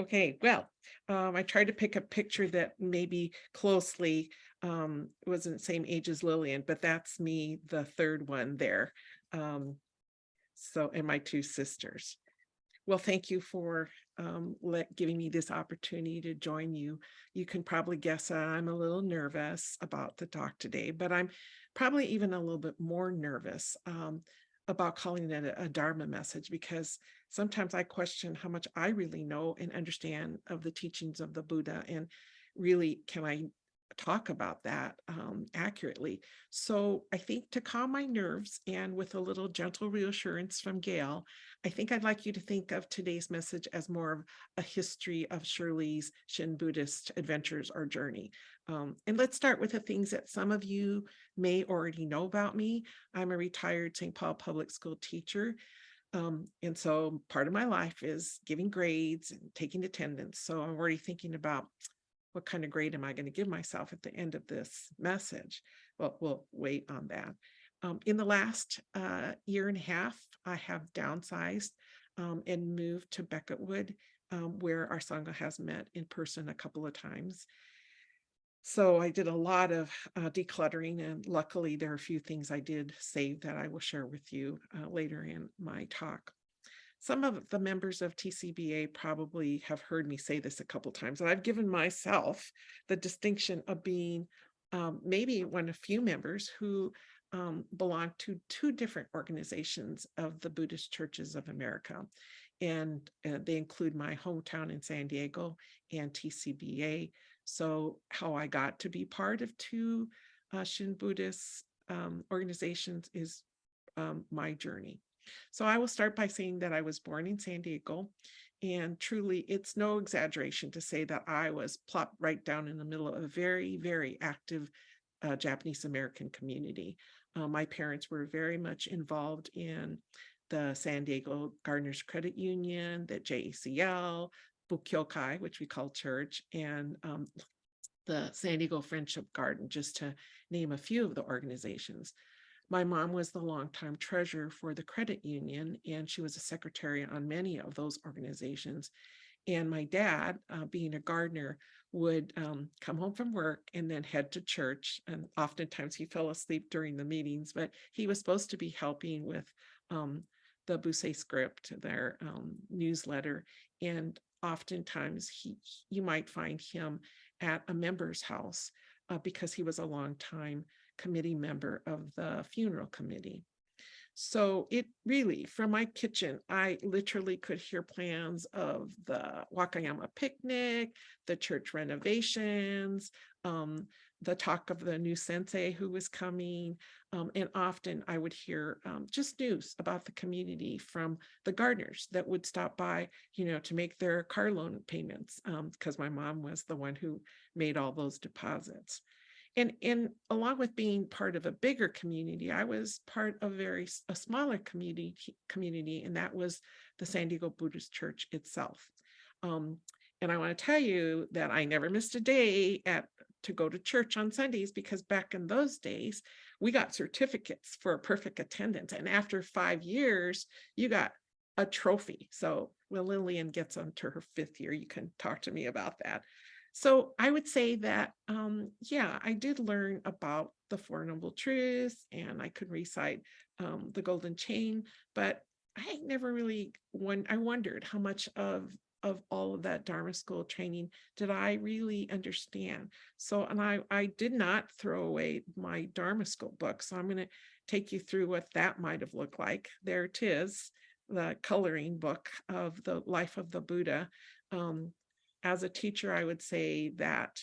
Okay, well, I tried to pick a picture that maybe closely wasn't same age as Lillian, but that's me, the third one there. Um, and my two sisters. Well, thank you for giving me this opportunity to join you. You can probably guess I'm a little nervous about the talk today, but I'm probably even a little bit more nervous about calling it a Dharma message because sometimes I question how much I really know and understand of the teachings of the Buddha, and really can I talk about that accurately. So I think to calm my nerves and with a little gentle reassurance from Gail, I think I'd like you to think of today's message as more of a history of Shirley's Shin Buddhist adventures or journey. And let's start with the things that some of you may already know about me. I'm a retired St. Paul public school teacher. And so part of my life is giving grades and taking attendance. So I'm already thinking about what kind of grade am I going to give myself at the end of this message? Well, we'll wait on that. In the last year and a half, I have downsized and moved to Beckettwood, where our Sangha has met in person a couple of times. So I did a lot of decluttering, and luckily there are a few things I did save that I will share with you later in my talk. Some of the members of TCBA probably have heard me say this a couple times, and I've given myself the distinction of being maybe one of few members who belong to two different organizations of the Buddhist Churches of America. And they include my hometown in San Diego and TCBA. So how I got to be part of two Shin Buddhist organizations is my journey. So I will start by saying that I was born in San Diego, and truly it's no exaggeration to say that I was plopped right down in the middle of a very, very active Japanese American community. My parents were very much involved in the San Diego Gardeners Credit Union, the JACL, Bukyokai, which we call church, and the San Diego Friendship Garden, just to name a few of the organizations. My mom was the longtime treasurer for the credit union, and she was a secretary on many of those organizations. And my dad, being a gardener, would come home from work and then head to church. And oftentimes he fell asleep during the meetings, but he was supposed to be helping with the Busei script, their newsletter. And oftentimes you might find him at a member's house because he was a long time committee member of the funeral committee. So it really, from my kitchen, I literally could hear plans of the Wakayama picnic, the church renovations, the talk of the new sensei who was coming. And often I would hear just news about the community from the gardeners that would stop by, to make their car loan payments, because my mom was the one who made all those deposits. And along with being part of a bigger community, I was part of a smaller community, and that was the San Diego Buddhist Church itself. And I want to tell you that I never missed a day to go to church on Sundays, because back in those days, we got certificates for a perfect attendance. And after 5 years, you got a trophy. So when Lillian gets onto her 5th year, you can talk to me about that. So I would say that, yeah, I did learn about the Four Noble Truths, and I could recite the Golden Chain, but I never really, I wondered how much of all of that Dharma school training did I really understand. So, and I did not throw away my Dharma school book. So I'm going to take you through what that might have looked like. There it is, the coloring book of the life of the Buddha. As a teacher, I would say that,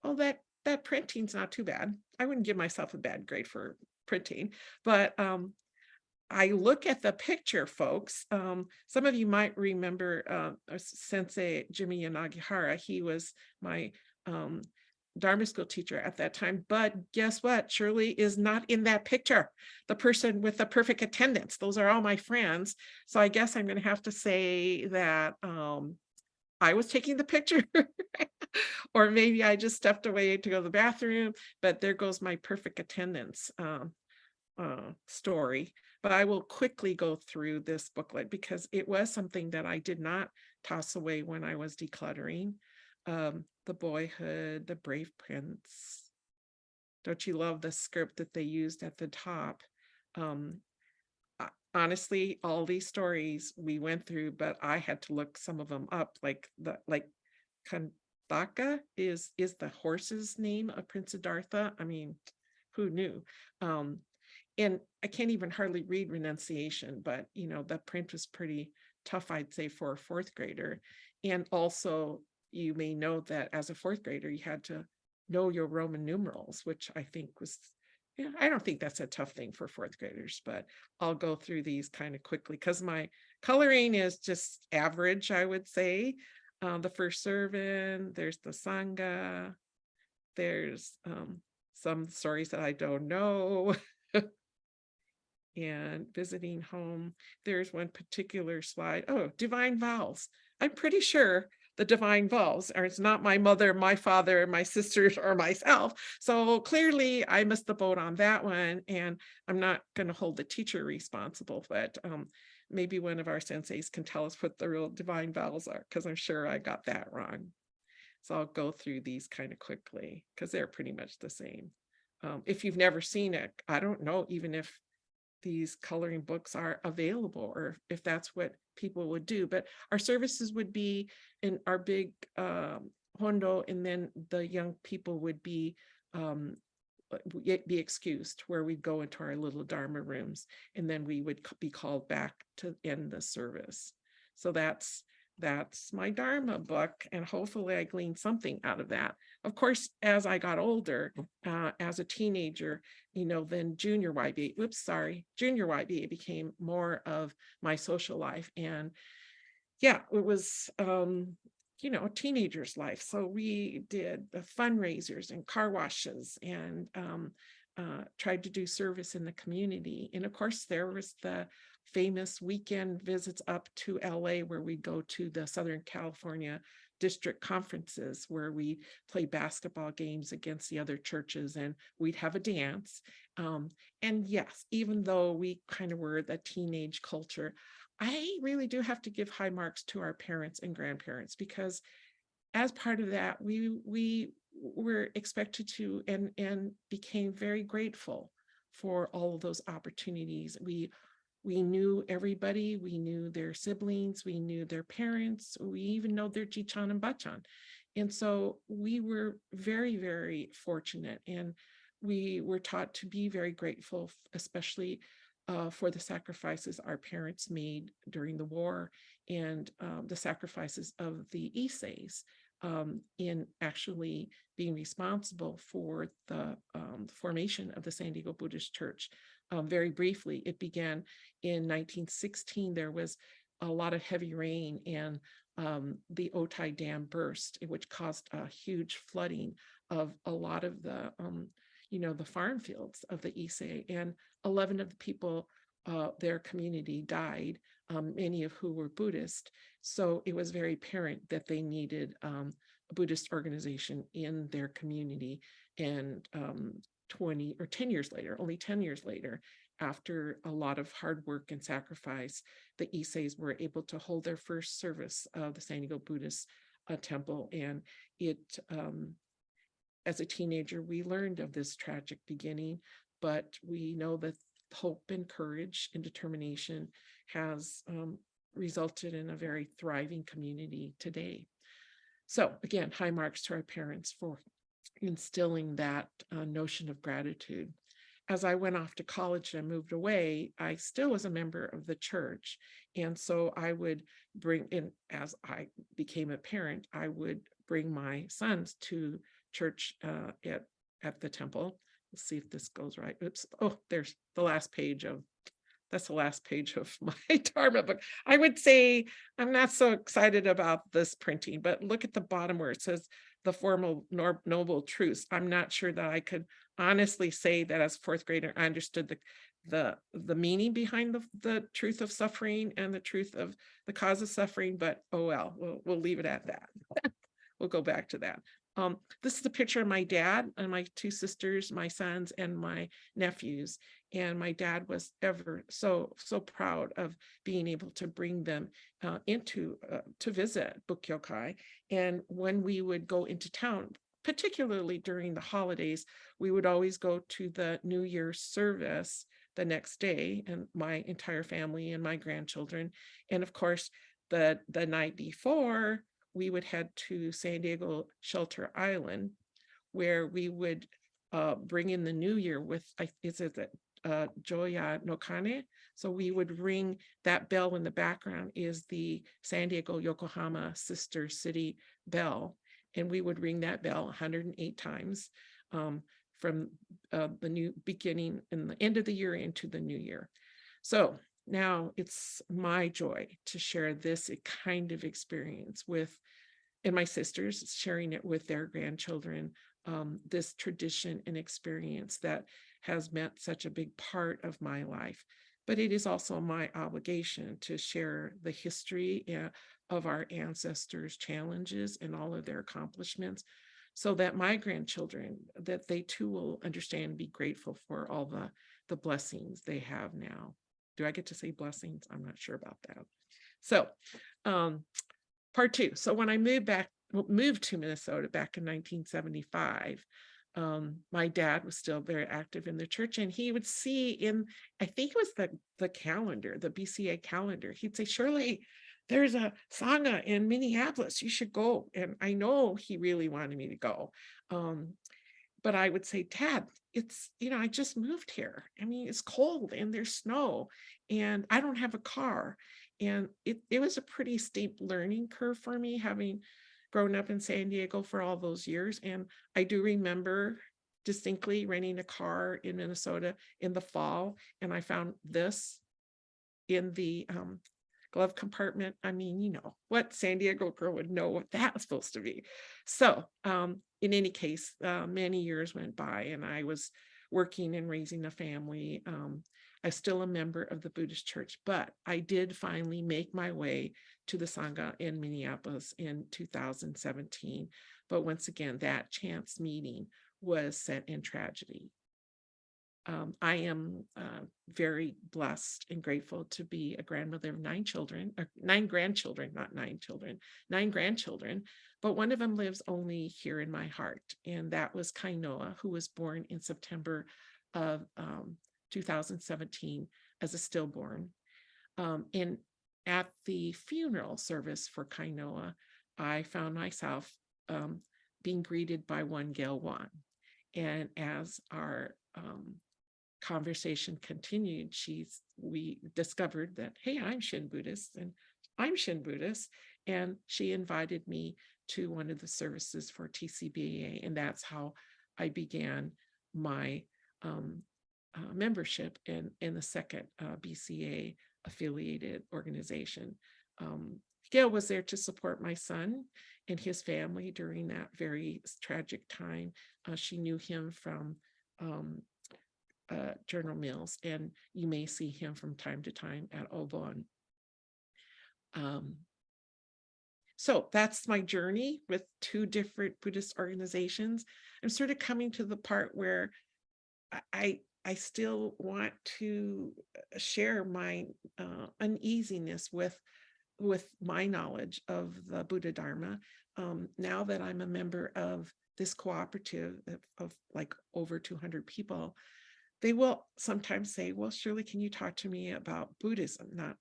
oh, that printing's not too bad. I wouldn't give myself a bad grade for printing, but I look at the picture, folks. Some of you might remember Sensei Jimmy Yanagihara. He was my Dharma school teacher at that time. But guess what? Shirley is not in that picture. The person with the perfect attendance. Those are all my friends. So I guess I'm going to have to say that I was taking the picture, or maybe I just stepped away to go to the bathroom, but there goes my perfect attendance story. But I will quickly go through this booklet because it was something that I did not toss away when I was decluttering. The Boyhood, The Brave Prince. Don't you love the script that they used at the top? Um, Honestly, all these stories we went through, but I had to look some of them up, like Kandaka is the horse's name of Prince Siddhartha. I mean, who knew? Um, and I can't even hardly read renunciation, but the print was pretty tough, I'd say, for a fourth grader. And also, you may know that as a fourth grader, you had to know your Roman numerals, which I think was, I don't think that's a tough thing for fourth graders, but I'll go through these kind of quickly because my coloring is just average, I would say. The First Servant, there's the Sangha, there's some stories that I don't know. And Visiting Home. There's one particular slide. Oh, Divine Vows. I'm pretty sure the Divine Vows are, it's not my mother, my father, my sisters, or myself. So clearly I missed the boat on that one. And I'm not going to hold the teacher responsible, but maybe one of our senseis can tell us what the real Divine Vows are, because I'm sure I got that wrong. So I'll go through these kind of quickly because they're pretty much the same. If you've never seen it, I don't know even if these coloring books are available or if that's what people would do, but our services would be in our big hondo, and then the young people would be excused, where we'd go into our little Dharma rooms, and then we would be called back to end the service. So that's my Dharma book, and hopefully I gleaned something out of that. Of course, as I got older, as a teenager, then junior YBA became more of my social life. And yeah, it was, a teenager's life. So we did the fundraisers and car washes and tried to do service in the community. And of course, there was the famous weekend visits up to LA, where we go to the Southern California district conferences, where we play basketball games against the other churches, and we'd have a dance. And yes, even though we kind of were the teenage culture, I really do have to give high marks to our parents and grandparents, because as part of that, we were expected to and became very grateful for all of those opportunities. We knew everybody, we knew their siblings, we knew their parents, we even know their Jichan and Bachan. And so we were very, very fortunate, and we were taught to be very grateful, especially for the sacrifices our parents made during the war, and the sacrifices of the Iseis in actually being responsible for the formation of the San Diego Buddhist Church. Very briefly, it began in 1916. There was a lot of heavy rain, and the Ochi Dam burst, which caused a huge flooding of a lot of the farm fields of the Issei, and 11 of the people, their community died, many of who were Buddhist. So it was very apparent that they needed a Buddhist organization in their community. And 10 years later, only 10 years later, after a lot of hard work and sacrifice, the Isseis were able to hold their first service of the San Diego Buddhist temple. And it, as a teenager, we learned of this tragic beginning, but we know that hope and courage and determination has resulted in a very thriving community today. So again, high marks to our parents for instilling that notion of gratitude. As I went off to college and moved away, I still was a member of the church. And so I would bring in, as I became a parent, I would bring my sons to church at the temple. Let's see if this goes right. Oops. Oh, there's the last page of, that's the last page of my Dharma book. I would say I'm not so excited about this printing, but look at the bottom where it says the formal noble truths. I'm not sure that I could honestly say that as a fourth grader, I understood the meaning behind the truth of suffering and the truth of the cause of suffering, but oh well, we'll leave it at that. We'll go back to that. This is a picture of my dad and my two sisters, my sons, and my nephews. And my dad was ever so proud of being able to bring them into to visit Bukyokai. And when we would go into town, particularly during the holidays, we would always go to the New Year's service the next day, and my entire family and my grandchildren. And of course, the night before, we would head to San Diego Shelter Island, where we would bring in the new year with, is it Joya no Kane? So we would ring that bell in the background is the San Diego Yokohama sister city bell. And we would ring that bell 108 times from the new beginning and the end of the year into the new year. So now it's my joy to share this kind of experience with, and my sisters sharing it with their grandchildren, this tradition and experience that has meant such a big part of my life. But it is also my obligation to share the history of our ancestors' challenges and all of their accomplishments, so that my grandchildren, that they too will understand and be grateful for all the blessings they have now. Do I get to say blessings? I'm not sure about that. So part two. So when I moved to Minnesota back in 1975, my dad was still very active in the church, and he would see in, I think it was the calendar, the BCA calendar, he'd say, Shirley, there's a Sangha in Minneapolis, you should go. And I know he really wanted me to go. But I would say, Dad, it's, I just moved here. I mean, it's cold and there's snow and I don't have a car. And it was a pretty steep learning curve for me, having grown up in San Diego for all those years. And I do remember distinctly renting a car in Minnesota in the fall. And I found this in the glove compartment. I mean, what San Diego girl would know what that was supposed to be. So in any case, many years went by and I was working and raising a family. I'm still a member of the Buddhist church, but I did finally make my way to the Sangha in Minneapolis in 2017. But once again, that chance meeting was set in tragedy. I am very blessed and grateful to be a grandmother of 9 children, or 9 grandchildren, not 9 children, 9 grandchildren, but one of them lives only here in my heart. And that was Kainoa, who was born in September of 2017 as a stillborn. And at the funeral service for Kainoa, I found myself being greeted by one Gail Wan. And as our conversation continued, we discovered that, hey, I'm Shin Buddhist and I'm Shin Buddhist. And she invited me to one of the services for TCBA. And that's how I began my membership in the second BCA affiliated organization. Gail was there to support my son and his family during that very tragic time. She knew him from General Mills, and you may see him from time to time at Obon. So that's my journey with 2 different Buddhist organizations. I'm sort of coming to the part where I still want to share my uneasiness with my knowledge of the Buddha Dharma. Now that I'm a member of this cooperative of like over 200 people, they will sometimes say, well, Shirley, can you talk to me about Buddhism? Not,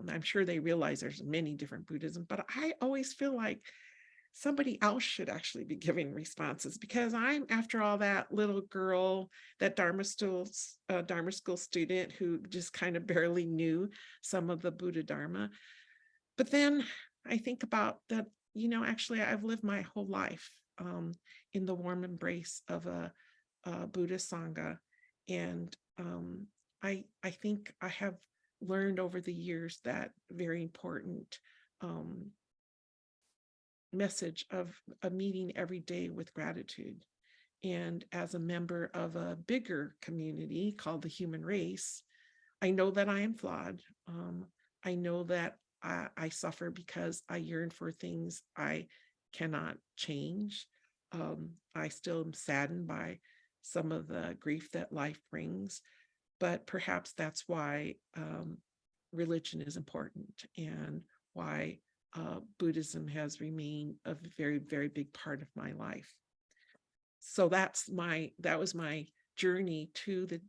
I'm sure they realize there's many different Buddhism, but I always feel like somebody else should actually be giving responses, because I'm, after all, that little girl, that Dharma school student who just kind of barely knew some of the Buddha Dharma. But then I think about that, actually I've lived my whole life in the warm embrace of a Buddhist Sangha. And I think I have learned over the years that very important message of a meeting every day with gratitude. And as a member of a bigger community called the human race, I know that I am flawed. I know that I suffer because I yearn for things I cannot change. I still am saddened by some of the grief that life brings. but perhaps that's why religion is important, and why Buddhism has remained a very, very big part of my life. So that was my journey to the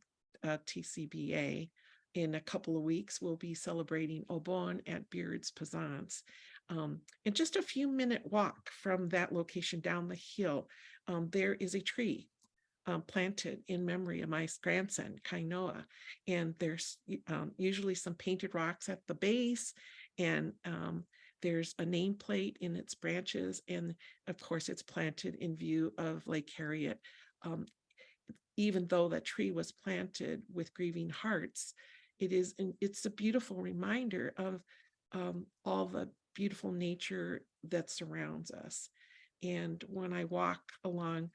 TCBA. In a couple of weeks, we'll be celebrating Obon at Beards Penzance. And just a few minute walk from that location down the hill, there is a tree planted in memory of my grandson, Kainoa. And there's usually some painted rocks at the base, and there's a nameplate in its branches. And of course, it's planted in view of Lake Harriet. Even though that tree was planted with grieving hearts, it's a beautiful reminder of all the beautiful nature that surrounds us. And when I walk along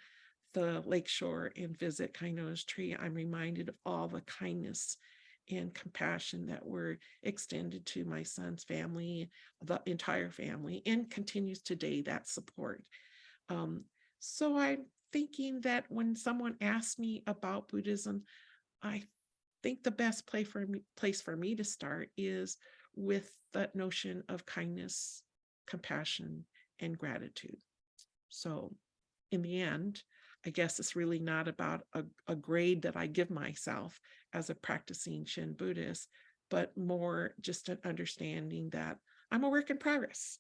the lakeshore and visit Kainoa's tree, I'm reminded of all the kindness and compassion that were extended to my son's family, the entire family, and continues today, that support. So I'm thinking that when someone asks me about Buddhism, I think the best place for me to start is with that notion of kindness, compassion, and gratitude. So in the end, I guess it's really not about a grade that I give myself as a practicing Shin Buddhist, but more just an understanding that I'm a work in progress,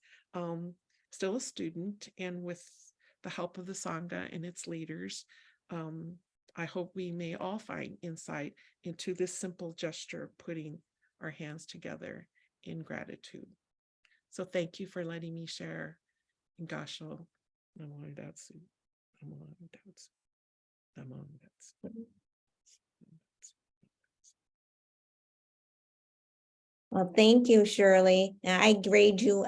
still a student, and with the help of the Sangha and its leaders, I hope we may all find insight into this simple gesture of putting our hands together in gratitude. So thank you for letting me share. Gasho, Namo Datsu, Namo Datsu, Namo Datsu. Well, thank you, Shirley. I grade you